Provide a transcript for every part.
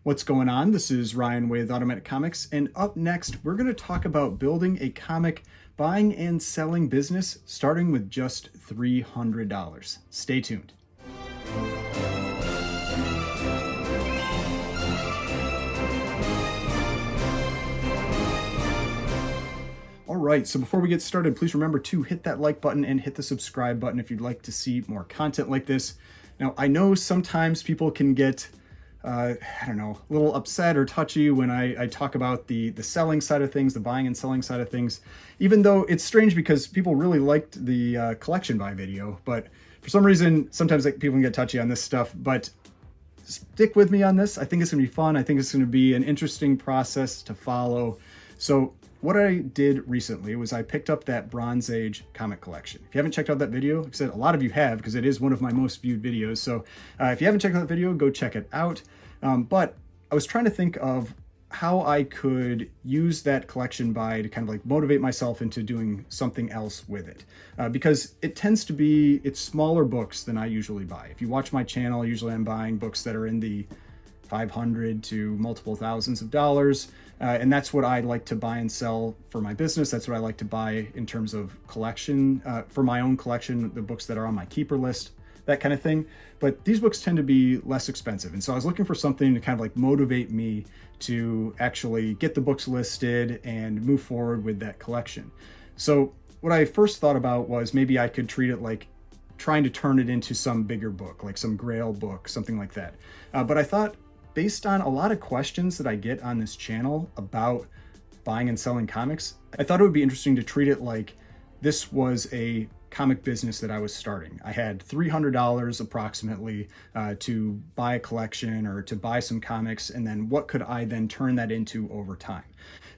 What's going on? This is Ryan with Automatic Comics, and up next, we're going to talk about building a comic buying and selling business starting with just $300. Stay tuned. All right, so before we get started, please remember to hit that like button and hit the subscribe button if you'd like to see more content like this. Now, I know sometimes people can get a little upset or touchy when I talk about the selling side of things, the buying and selling side of things, even though it's strange because people really liked the collection buy video. But for some reason, sometimes people can get touchy on this stuff, but stick with me on this. I think it's gonna be fun. I think it's gonna be an interesting process to follow. So what I did recently was I picked up that Bronze Age comic collection. If you haven't checked out that video, like I said, a lot of you have because it is one of my most viewed videos. So if you haven't checked out that video, go check it out. But I was trying to think of how I could use that collection buy to kind of like motivate myself into doing something else with it. Because it tends to be, it's smaller books than I usually buy. If you watch my channel, usually I'm buying books that are in the 500 to multiple thousands of dollars. And that's what I like to buy and sell for my business. That's what I like to buy in terms of collection, for my own collection, the books that are on my keeper list, that kind of thing. But these books tend to be less expensive. And so I was looking for something to kind of like motivate me to actually get the books listed and move forward with that collection. So what I first thought about was maybe I could treat it like trying to turn it into some bigger book, like some Grail book, something like that. But I thought, based on a lot of questions that I get on this channel about buying and selling comics, I thought it would be interesting to treat it like this was a comic business that I was starting. I had $300 approximately to buy a collection or to buy some comics, and then what could I then turn that into over time?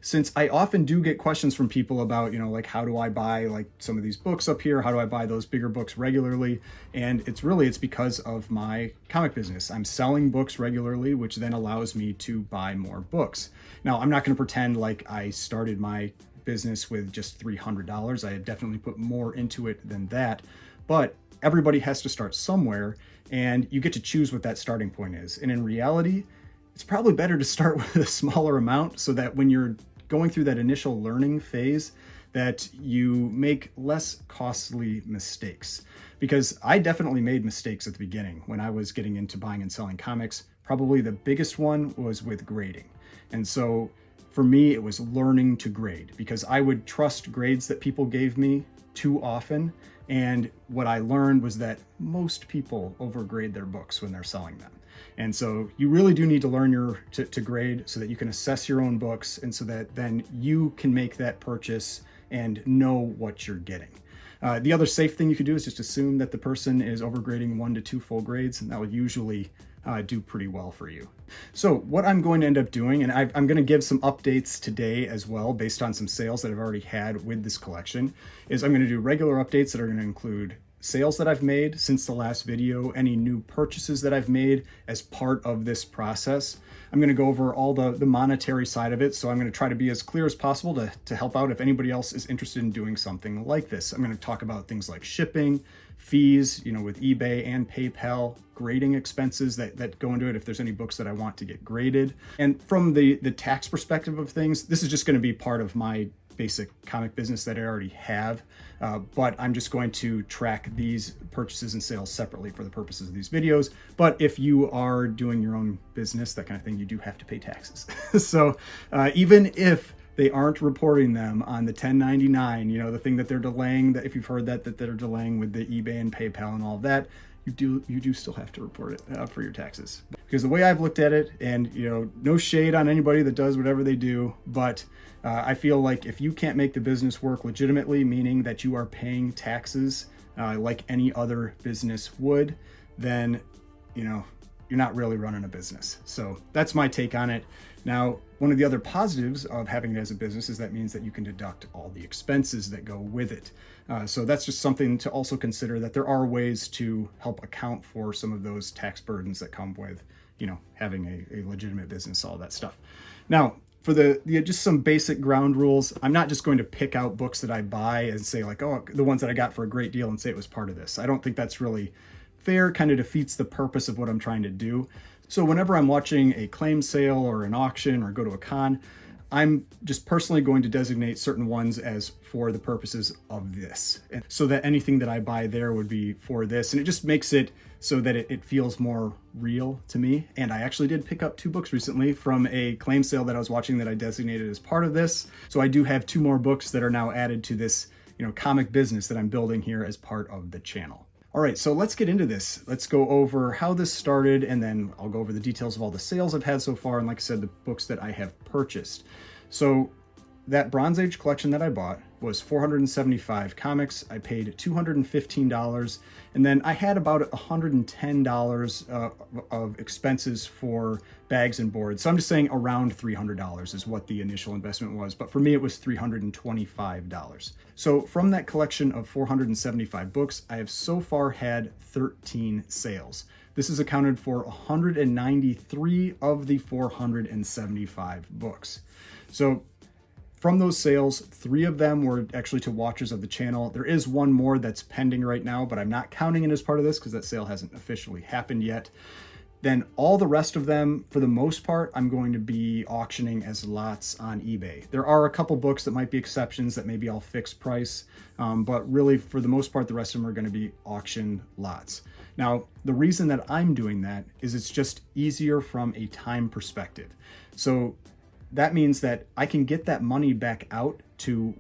Since I often do get questions from people about, like how do I buy like some of these books up here? How do I buy those bigger books regularly? And it's because of my comic business. I'm selling books regularly, which then allows me to buy more books. Now, I'm not going to pretend like I started my business with just $300. I have definitely put more into it than that, but everybody has to start somewhere, and you get to choose what that starting point is. And in reality, it's probably better to start with a smaller amount so that when you're going through that initial learning phase, that you make less costly mistakes. Because I definitely made mistakes at the beginning when I was getting into buying and selling comics. Probably the biggest one was with grading. And so for me, it was learning to grade, because I would trust grades that people gave me too often. And what I learned was that most people overgrade their books when they're selling them. And so you really do need to learn to grade so that you can assess your own books, and so that then you can make that purchase and know what you're getting. The other safe thing you could do is just assume that the person is overgrading 1 to 2 full grades, and that will usually do pretty well for you. So what I'm going to end up doing, and I'm going to give some updates today as well based on some sales that I've already had with this collection, is I'm going to do regular updates that are going to include sales that I've made since the last video, any new purchases that I've made as part of this process. I'm going to go over all the monetary side of it, so I'm going to try to be as clear as possible to help out if anybody else is interested in doing something like this. I'm going to talk about things like shipping, fees, with eBay and PayPal, grading expenses that go into it if there's any books that I want to get graded. And from the tax perspective of things, this is just going to be part of my basic comic business that I already have, but I'm just going to track these purchases and sales separately for the purposes of these videos. But if you are doing your own business, that kind of thing, you do have to pay taxes. So even if they aren't reporting them on the 1099, the thing that they're delaying, that if you've heard that they're delaying with the eBay and PayPal and all of that, you do still have to report it for your taxes. Because the way I've looked at it, and no shade on anybody that does whatever they do, but I feel like if you can't make the business work legitimately, meaning that you are paying taxes like any other business would, then you're not really running a business. So that's my take on it. Now, one of the other positives of having it as a business is that means that you can deduct all the expenses that go with it. So that's just something to also consider, that there are ways to help account for some of those tax burdens that come with, having a legitimate business, all that stuff. Now, for just some basic ground rules, I'm not just going to pick out books that I buy and say like, oh, the ones that I got for a great deal and say it was part of this. I don't think that's really fair, kind of defeats the purpose of what I'm trying to do. So whenever I'm watching a claim sale or an auction or go to a con, I'm just personally going to designate certain ones as for the purposes of this, and so that anything that I buy there would be for this. And it just makes it so that it feels more real to me. And I actually did pick up 2 books recently from a claim sale that I was watching that I designated as part of this. So I do have 2 more books that are now added to this, comic business that I'm building here as part of the channel. All right, so let's get into this. Let's go over how this started, and then I'll go over the details of all the sales I've had so far, and like I said, the books that I have purchased. So that Bronze Age collection that I bought was 475 comics. I paid $215, and then I had about $110 of expenses for bags and boards. So I'm just saying around $300 is what the initial investment was, but for me it was $325. So from that collection of 475 books, I have so far had 13 sales. This is accounted for 193 of the 475 books. So from those sales, 3 of them were actually to watchers of the channel. There is one more that's pending right now, but I'm not counting it as part of this because that sale hasn't officially happened yet. Then all the rest of them, for the most part, I'm going to be auctioning as lots on eBay. There are a couple books that might be exceptions that maybe I'll fix price, but really for the most part, the rest of them are going to be auction lots. Now, the reason that I'm doing that is it's just easier from a time perspective. So that means that I can get that money back out to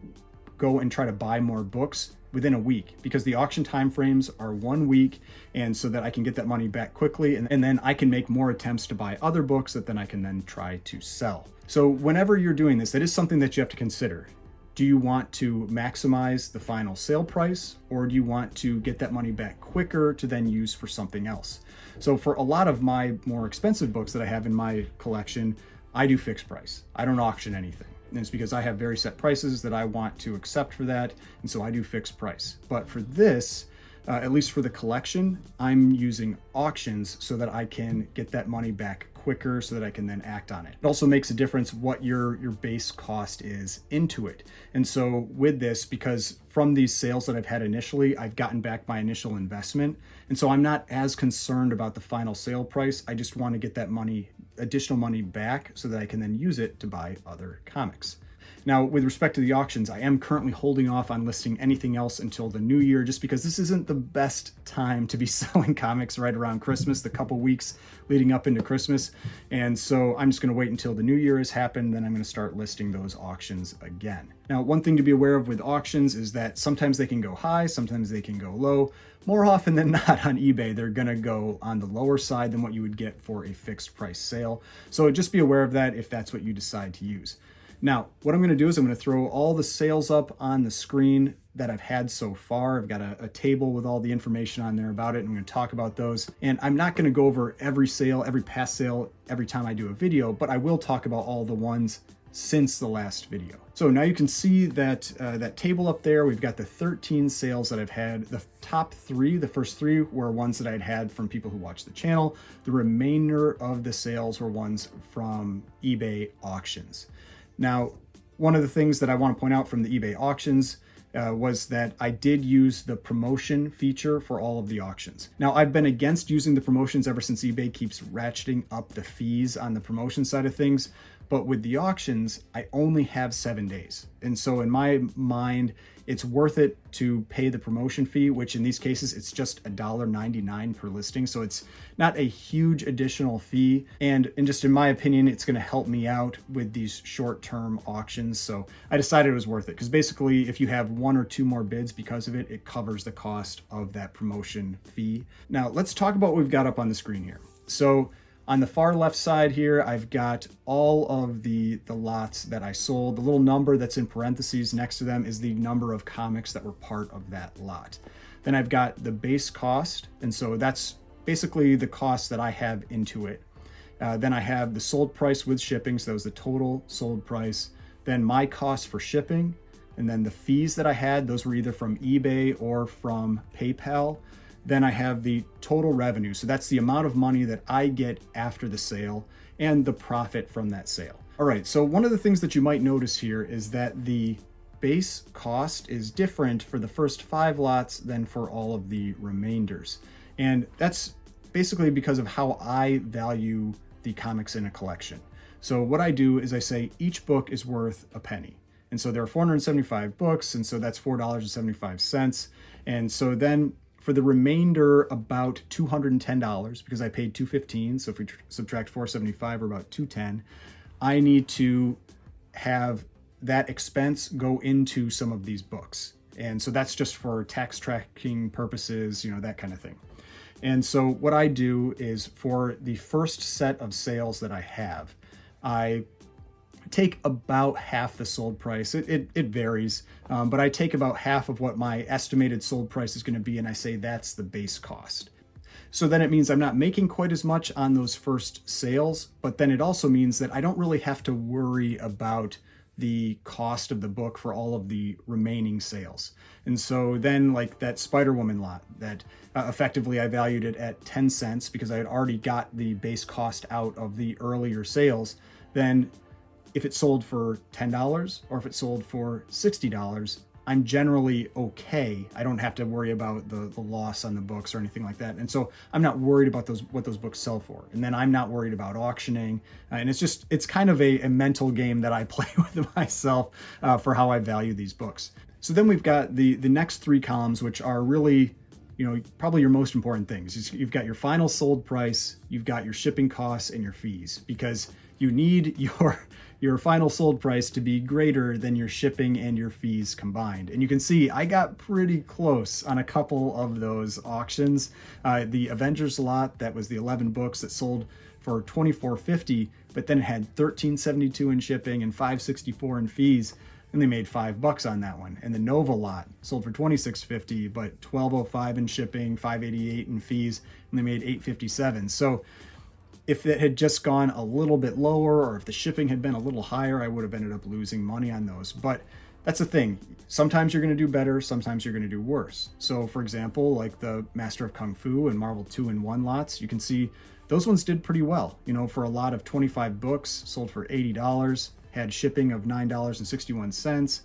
go and try to buy more books within a week, because the auction time frames are 1 week, and so that I can get that money back quickly, and then I can make more attempts to buy other books that then I can then try to sell. So whenever you're doing this, that is something that you have to consider. Do you want to maximize the final sale price, or do you want to get that money back quicker to then use for something else? So for a lot of my more expensive books that I have in my collection, I do fixed price. I don't auction anything. And it's because I have very set prices that I want to accept for that, and so I do fixed price. But for this, at least for the collection, I'm using auctions so that I can get that money back quicker so that I can then act on it. It also makes a difference what your base cost is into it. And so with this, because from these sales that I've had initially, I've gotten back my initial investment. And so I'm not as concerned about the final sale price. I just want to get that money, additional money back so that I can then use it to buy other comics. Now, with respect to the auctions, I am currently holding off on listing anything else until the new year, just because this isn't the best time to be selling comics right around Christmas, the couple weeks leading up into Christmas. And so I'm just going to wait until the new year has happened, then I'm going to start listing those auctions again. Now, one thing to be aware of with auctions is that sometimes they can go high, sometimes they can go low. More often than not on eBay, they're going to go on the lower side than what you would get for a fixed price sale. So just be aware of that if that's what you decide to use. Now, what I'm going to do is I'm going to throw all the sales up on the screen that I've had so far. I've got a table with all the information on there about it, and I'm going to talk about those. And I'm not going to go over every sale, every past sale, every time I do a video, but I will talk about all the ones since the last video. So now you can see that that table up there. We've got the 13 sales that I've had. The top 3, the first 3 were ones that I'd had from people who watch the channel. The remainder of the sales were ones from eBay auctions. Now, one of the things that I want to point out from the eBay auctions was that I did use the promotion feature for all of the auctions. Now, I've been against using the promotions ever since eBay keeps ratcheting up the fees on the promotion side of things. But with the auctions, I only have 7 days. And so in my mind, it's worth it to pay the promotion fee, which in these cases, it's just $1.99 per listing. So it's not a huge additional fee. And just in my opinion, it's going to help me out with these short-term auctions. So I decided it was worth it, because basically if you have 1 or 2 more bids because of it, it covers the cost of that promotion fee. Now let's talk about what we've got up on the screen here. So on the far left side here, I've got all of the lots that I sold. The little number that's in parentheses next to them is the number of comics that were part of that lot. Then I've got the base cost, and so that's basically the cost that I have into it. Then I have the sold price with shipping, so that was the total sold price. Then my cost for shipping, and then the fees that I had, those were either from eBay or from PayPal. Then I have the total revenue. So that's the amount of money that I get after the sale and the profit from that sale. All right, so one of the things that you might notice here is that the base cost is different for the first 5 lots than for all of the remainders. And that's basically because of how I value the comics in a collection. So what I do is I say each book is worth a penny. And so there are 475 books, and so that's $4.75. And so then for the remainder, about $210, because I paid $215, so if we subtract $475, we're about $210, I need to have that expense go into some of these books. And so that's just for tax tracking purposes, that kind of thing. And so what I do is for the first set of sales that I have, I take about half the sold price. It varies, but I take about half of what my estimated sold price is going to be, and I say that's the base cost. So then it means I'm not making quite as much on those first sales, but then it also means that I don't really have to worry about the cost of the book for all of the remaining sales. And so then like that Spider-Woman lot that effectively I valued it at 10 cents because I had already got the base cost out of the earlier sales, then if it sold for $10 or if it sold for $60, I'm generally okay. I don't have to worry about the loss on the books or anything like that. And so I'm not worried about what those books sell for. And then I'm not worried about auctioning. And it's kind of a mental game that I play with myself for how I value these books. So then we've got the next three columns, which are really, probably your most important things. You've got your final sold price, you've got your shipping costs and your fees, because you need your final sold price to be greater than your shipping and your fees combined. And you can see I got pretty close on a couple of those auctions. The Avengers lot, that was the 11 books that sold for $24.50, but then it had $13.72 in shipping and $5.64 in fees, and they made $5 on that one. And the Nova lot sold for $26.50, but $12.05 in shipping, $5.88 in fees, and they made $8.57. So if it had just gone a little bit lower, or if the shipping had been a little higher, I would have ended up losing money on those. But that's the thing. Sometimes you're going to do better, sometimes you're going to do worse. So for example, like the Master of Kung Fu and Marvel 2-in-1 lots, you can see those ones did pretty well. For a lot of 25 books, sold for $80, had shipping of $9.61,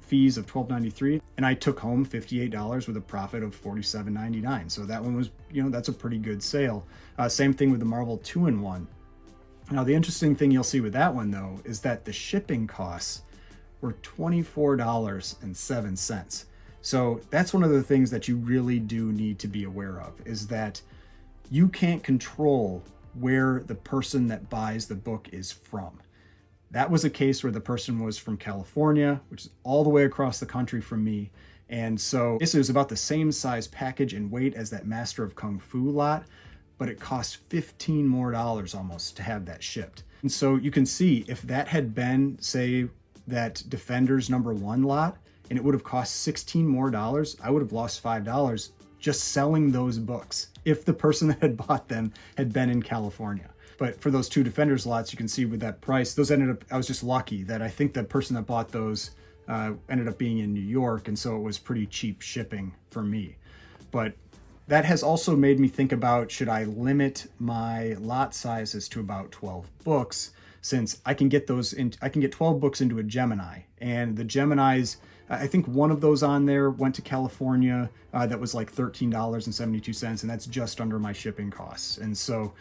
fees of $12.93, and I took home $58 with a profit of $47.99. So that one was, that's a pretty good sale. Same thing with the Marvel 2-in-1. Now the interesting thing you'll see with that one though is that the shipping costs were $24.07. So that's one of the things that you really do need to be aware of, is that you can't control where the person that buys the book is from. That was a case where the person was from California, which is all the way across the country from me. And so this is about the same size package and weight as that Master of Kung Fu lot, but it cost $15 more almost to have that shipped. And so you can see if that had been, say, that Defenders #1 lot, and it would have cost $16 more, I would have lost $5 just selling those books if the person that had bought them had been in California. But for those two Defenders lots, you can see with that price, those ended up, I was just lucky that I think the person that bought those ended up being in New York, and so it was pretty cheap shipping for me. But that has also made me think about, should I limit my lot sizes to about 12 books, since I can get 12 books into a Gemini, and the Geminis, I think one of those on there went to California, that was like $13.72, and that's just under my shipping costs. And so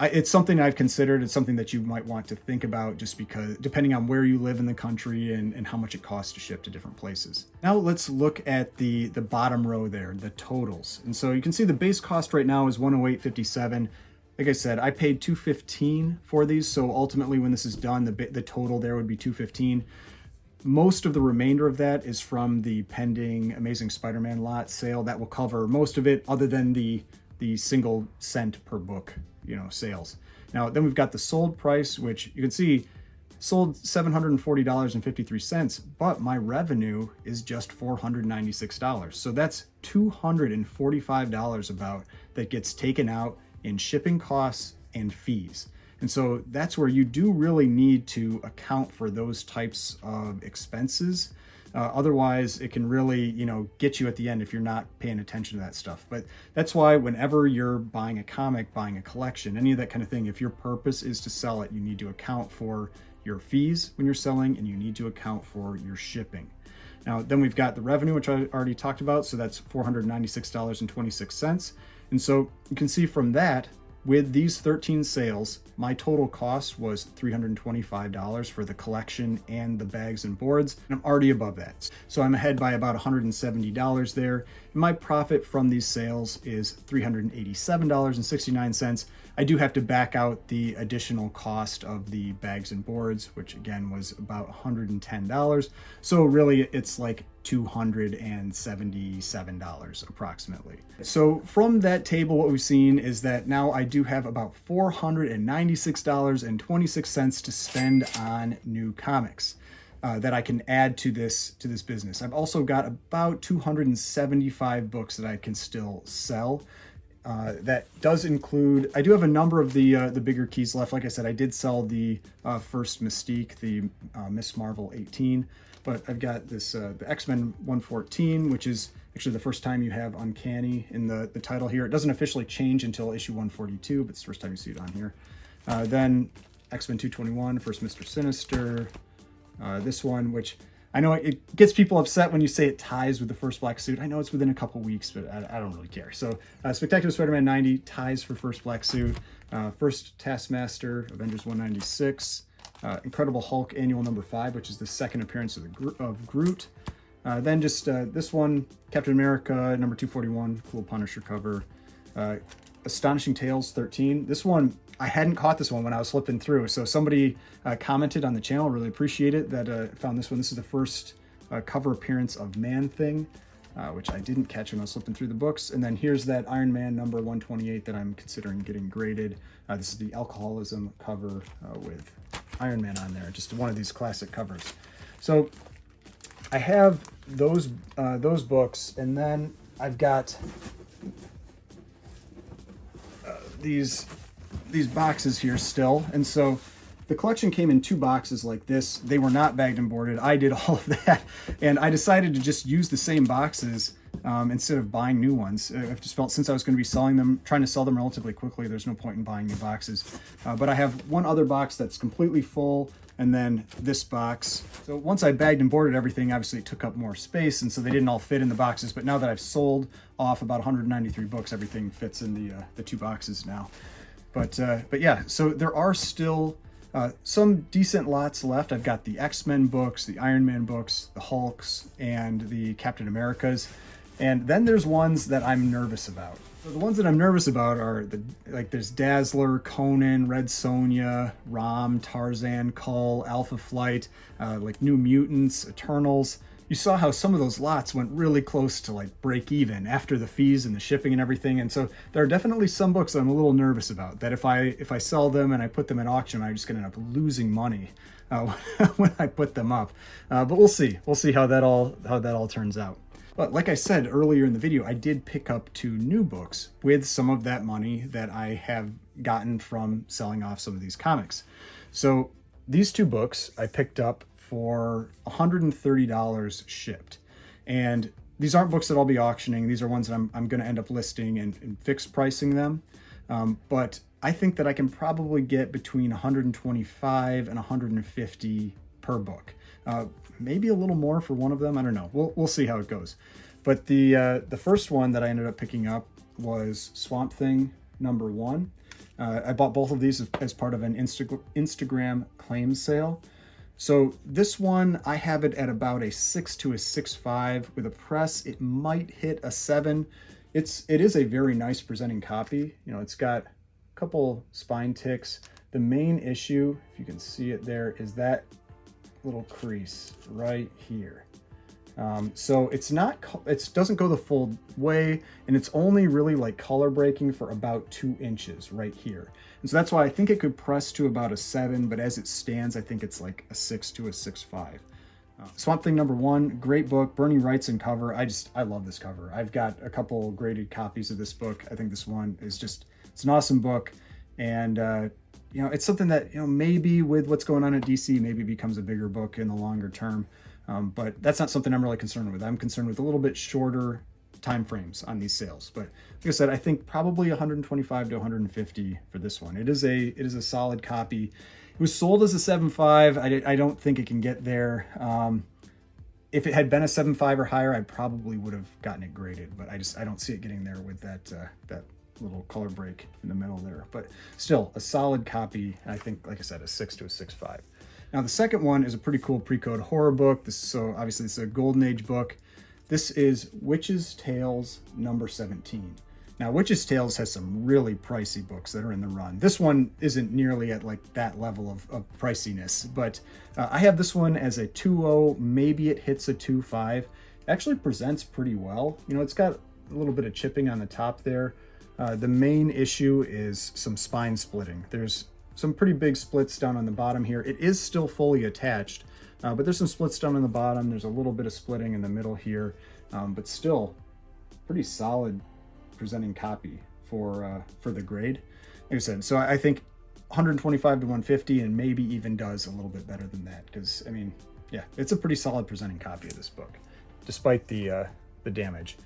it's something I've considered. It's something that you might want to think about, just because depending on where you live in the country and how much it costs to ship to different places. Now let's look at the bottom row there, the totals. And so you can see the base cost right now is $108.57. Like I said, I paid $215 for these. So ultimately when this is done, the total there would be $215. Most of the remainder of that is from the pending Amazing Spider-Man lot sale. That will cover most of it, other than the single cent per book, sales. Now, then we've got the sold price, which you can see sold $740.53, but my revenue is just $496. So that's $245 about that gets taken out in shipping costs and fees. And so that's where you do really need to account for those types of expenses. Otherwise, it can really, get you at the end if you're not paying attention to that stuff. But that's why whenever you're buying a comic, buying a collection, any of that kind of thing, if your purpose is to sell it, you need to account for your fees when you're selling, and you need to account for your shipping. Now, then we've got the revenue, which I already talked about. So that's $496.26. And so you can see from that, with these 13 sales, my total cost was $325 for the collection and the bags and boards, and I'm already above that. So I'm ahead by about $170 there. And my profit from these sales is $387.69. I do have to back out the additional cost of the bags and boards, which again was about $110. So really it's like $277 approximately. So from that table, what we've seen is that now I do have about $496.26 to spend on new comics that I can add to this business. I've also got about 275 books that I can still sell. That does include, I do have a number of the bigger keys left. Like I said, I did sell the first Mystique, the Miss Marvel 18, but I've got this the X-Men 114, which is actually the first time you have Uncanny in the title here. It doesn't officially change until issue 142, but it's the first time you see it on here. Then X-Men 221, first Mr. Sinister. This one, which I know it gets people upset when you say it ties with the first black suit. I know it's within a couple weeks, but I don't really care. So Spectacular Spider-Man 90 ties for first black suit. First Taskmaster, Avengers 196. Incredible Hulk Annual number 5, which is the second appearance of Groot. Then just this one, Captain America number 241, cool Punisher cover. Astonishing Tales 13. This one, I hadn't caught this one when I was flipping through. So somebody commented on the channel, really appreciate it, that found this one. This is the first cover appearance of Man-Thing, which I didn't catch when I was flipping through the books. And then here's that Iron Man number 128 that I'm considering getting graded. This is the alcoholism cover with Iron Man on there, just one of these classic covers. So I have those books, and then I've got these boxes here still. And so the collection came in 2 boxes like this. They were not bagged and boarded. I did all of that, and I decided to just use the same boxes instead of buying new ones. I've just felt, since I was going to be trying to sell them relatively quickly, there's no point in buying new boxes. But I have one other box that's completely full, and then this box. So once I bagged and boarded everything, obviously it took up more space, and so they didn't all fit in the boxes. But now that I've sold off about 193 books, everything fits in the 2 boxes now. But yeah, so there are still some decent lots left. I've got the X-Men books, the Iron Man books, the Hulks, and the Captain Americas. And then there's ones that I'm nervous about. So the ones that I'm nervous about are there's Dazzler, Conan, Red Sonja, Rom, Tarzan, Cull, Alpha Flight, like New Mutants, Eternals. You saw how some of those lots went really close to like break even after the fees and the shipping and everything. And so there are definitely some books that I'm a little nervous about, that if I sell them and I put them at auction, I'm just gonna end up losing money when I put them up. But we'll see how that all turns out. But like I said earlier in the video, I did pick up 2 new books with some of that money that I have gotten from selling off some of these comics. So these 2 books I picked up for $130 shipped. And these aren't books that I'll be auctioning. These are ones that I'm going to end up listing and fixed pricing them. But I think that I can probably get between $125 and $150 per book. Maybe a little more for one of them. I don't know. We'll see how it goes. But the first one that I ended up picking up was Swamp Thing number 1. I bought both of these as part of an Instagram claim sale. So this one, I have it at about a 6 to a 6.5. With a press, it might hit a 7. It is a very nice presenting copy. You know, it's got a couple spine ticks. The main issue, if you can see it there, is that little crease right here. So it doesn't go the full way, and it's only really like color breaking for about 2 inches right here. And so that's why I think it could press to about a 7, but as it stands, I think it's like a 6 to a 6.5. Swamp Thing number 1, great book, Bernie Wrightson cover. I love this cover. I've got a couple graded copies of this book. I think this one is it's an awesome book. And, you know, it's something that, you know, maybe with what's going on at DC, maybe becomes a bigger book in the longer term. But that's not something I'm really concerned with. I'm concerned with a little bit shorter time frames on these sales. But like I said, I think probably 125 to 150 for this one. It is a solid copy. It was sold as a 7.5. I don't think it can get there. If it had been a 7.5 or higher, I probably would have gotten it graded, but I don't see it getting there with that little color break in the middle there, but still a solid copy. I think, like I said, a 6 to a 6.5. Now the second one is a pretty cool pre-code horror book. So obviously this is a Golden Age book. This is Witch's Tales number 17. Now Witch's Tales has some really pricey books that are in the run. This one isn't nearly at like that level of priciness, but I have this one as a 2.0, maybe it hits a 2.5. It actually presents pretty well. You know, it's got a little bit of chipping on the top there. The main issue is some spine splitting. There's some pretty big splits down on the bottom here. It is still fully attached, but there's some splits down on the bottom. There's a little bit of splitting in the middle here, but still pretty solid presenting copy for the grade. Like I said, so I think 125 to 150 and maybe even does a little bit better than that, because I mean, yeah, it's a pretty solid presenting copy of this book, despite the damage.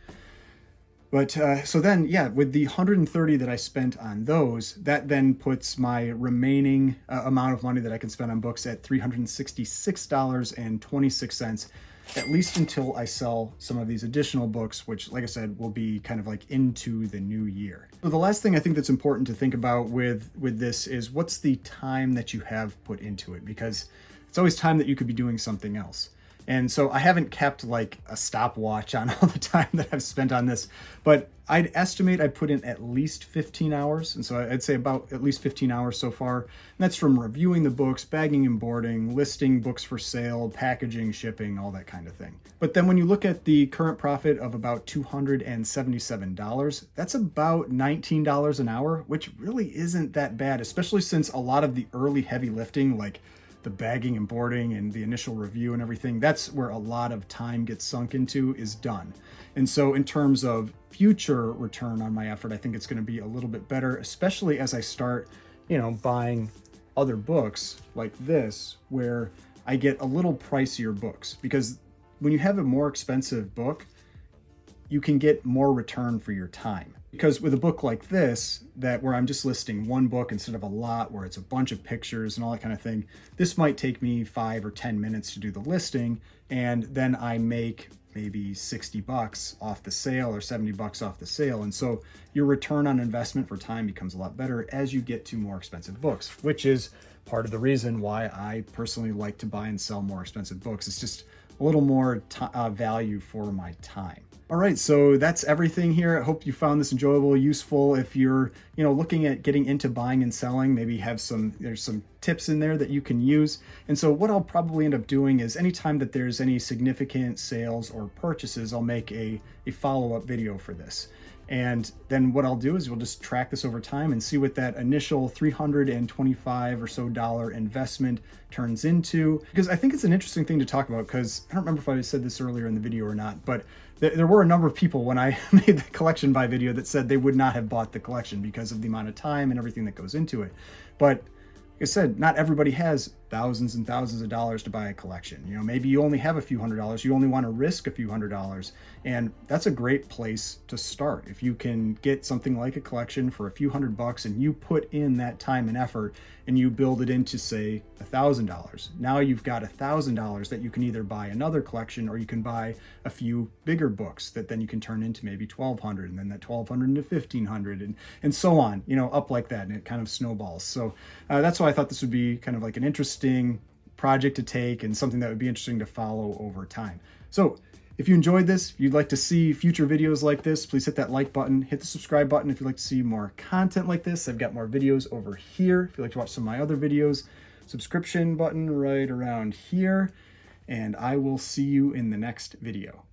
But so then, yeah, with the 130 that I spent on those, that then puts my remaining amount of money that I can spend on books at $366.26, at least until I sell some of these additional books, which, like I said, will be kind of like into the new year. So the last thing I think that's important to think about with this is what's the time that you have put into it, because it's always time that you could be doing something else. And so I haven't kept like a stopwatch on all the time that I've spent on this, but I'd estimate I put in at least 15 hours. And so I'd say about at least 15 hours so far. And that's from reviewing the books, bagging and boarding, listing books for sale, packaging, shipping, all that kind of thing. But then when you look at the current profit of about $277, that's about $19 an hour, which really isn't that bad, especially since a lot of the early heavy lifting, like the bagging and boarding and the initial review and everything, that's where a lot of time gets sunk into, is done. And so in terms of future return on my effort, I think it's going to be a little bit better, especially as I start, you know, buying other books like this, where I get a little pricier books, because when you have a more expensive book, you can get more return for your time. Because with a book like this, where I'm just listing one book instead of a lot, where it's a bunch of pictures and all that kind of thing, this might take me 5 or 10 minutes to do the listing, and then I make maybe $60 off the sale or $70 off the sale. And so your return on investment for time becomes a lot better as you get to more expensive books, which is part of the reason why I personally like to buy and sell more expensive books. It's just a little more value for my time. All right, so that's everything here. I hope you found this enjoyable, useful. If you're, looking at getting into buying and selling, maybe there's some tips in there that you can use. And so what I'll probably end up doing is anytime that there's any significant sales or purchases, I'll make a follow-up video for this. And then what I'll do is we'll just track this over time and see what that initial $325 or so investment turns into. Because I think it's an interesting thing to talk about, because I don't remember if I said this earlier in the video or not, but there were a number of people when I made the collection buy video that said they would not have bought the collection because of the amount of time and everything that goes into it. But like I said, not everybody has thousands and thousands of dollars to buy a collection. Maybe you only have a few $100s. You only want to risk a few $100s. And that's a great place to start. If you can get something like a collection for a few $100 and you put in that time and effort and you build it into, say, $1,000. Now you've got $1,000 that you can either buy another collection, or you can buy a few bigger books that then you can turn into maybe $1,200, and then that $1,200 into $1,500, and so on, up like that, and it kind of snowballs. So that's why I thought this would be kind of like an interesting project to take and something that would be interesting to follow over time. So if you enjoyed this, if you'd like to see future videos like this, please hit that like button, hit the subscribe button if you'd like to see more content like this. I've got more videos over here if you'd like to watch some of my other videos. Subscription button right around here, and I will see you in the next video.